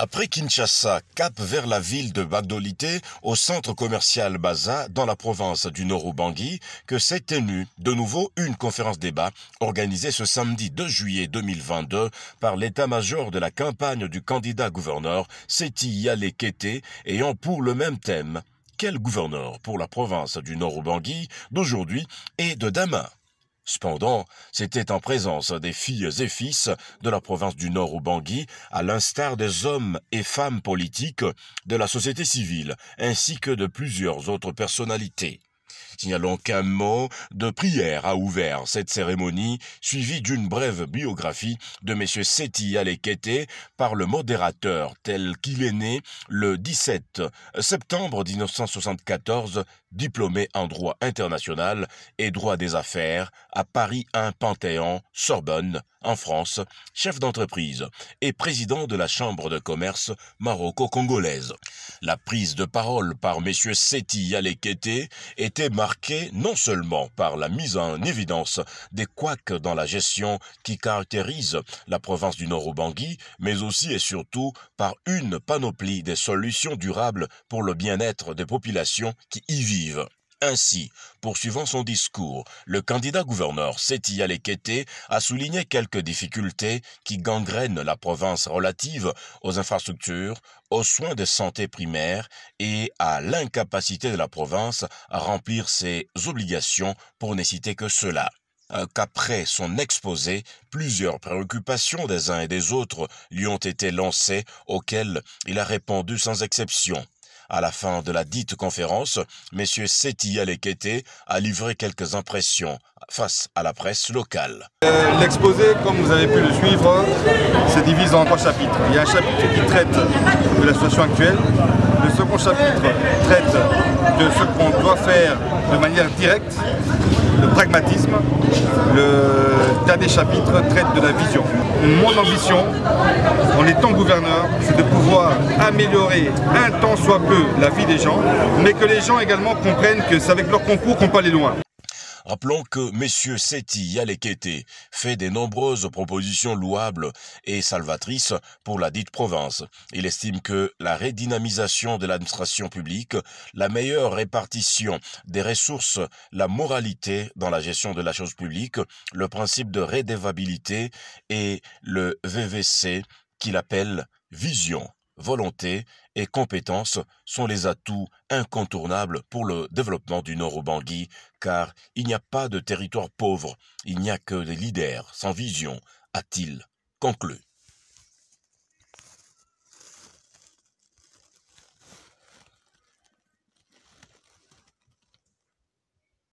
Après Kinshasa, cap vers la ville de Bagdolité, au centre commercial Baza, dans la province du Nord-Ubangi, que s'est tenue de nouveau une conférence débat organisée ce samedi 2 juillet 2022 par l'état-major de la campagne du candidat gouverneur Seti Yale Kété, ayant pour le même thème « Quel gouverneur pour la province du Nord-Ubangi d'aujourd'hui et de demain ?» Cependant, c'était en présence des filles et fils de la province du Nord-Ubangi, à l'instar des hommes et femmes politiques de la société civile, ainsi que de plusieurs autres personnalités. Signalons qu'un mot de prière a ouvert cette cérémonie, suivie d'une brève biographie de M. Seti Yale Kété par le modérateur tel qu'il est né le 17 septembre 1974, diplômé en droit international et droit des affaires à Paris 1 Panthéon, Sorbonne, en France, chef d'entreprise et président de la Chambre de commerce maroco-congolaise. La prise de parole par M. Seti Yale Kété était marquée non seulement par la mise en évidence des couacs dans la gestion qui caractérise la province du Nord-Ubangi, mais aussi et surtout par une panoplie des solutions durables pour le bien-être des populations qui y vivent. Ainsi, poursuivant son discours, le candidat gouverneur Seti Yale Kété a souligné quelques difficultés qui gangrènent la province relative aux infrastructures, aux soins de santé primaires et à l'incapacité de la province à remplir ses obligations, pour ne citer que cela. Qu'après son exposé, plusieurs préoccupations des uns et des autres lui ont été lancées, auxquelles il a répondu sans exception. À la fin de la dite conférence, M. Seti Yale Kété a livré quelques impressions face à la presse locale. L'exposé, comme vous avez pu le suivre, se divise en 3 chapitres. Il y a un chapitre qui traite de la situation actuelle. Le second chapitre traite de ce qu'on doit faire de manière directe, le pragmatisme. Le dernier chapitre traite de la vision. Mon ambition, en étant gouverneur, c'est de pouvoir améliorer un tant soit peu la vie des gens, mais que les gens également comprennent que c'est avec leur concours qu'on peut aller loin. Rappelons que M. Seti Yale Kété fait de nombreuses propositions louables et salvatrices pour la dite province. Il estime que la redynamisation de l'administration publique, la meilleure répartition des ressources, la moralité dans la gestion de la chose publique, le principe de redevabilité et le VVC qu'il appelle vision, volonté et compétences sont les atouts incontournables pour le développement du Nord-Ubangi, car il n'y a pas de territoire pauvre, il n'y a que des leaders sans vision, a-t-il conclu.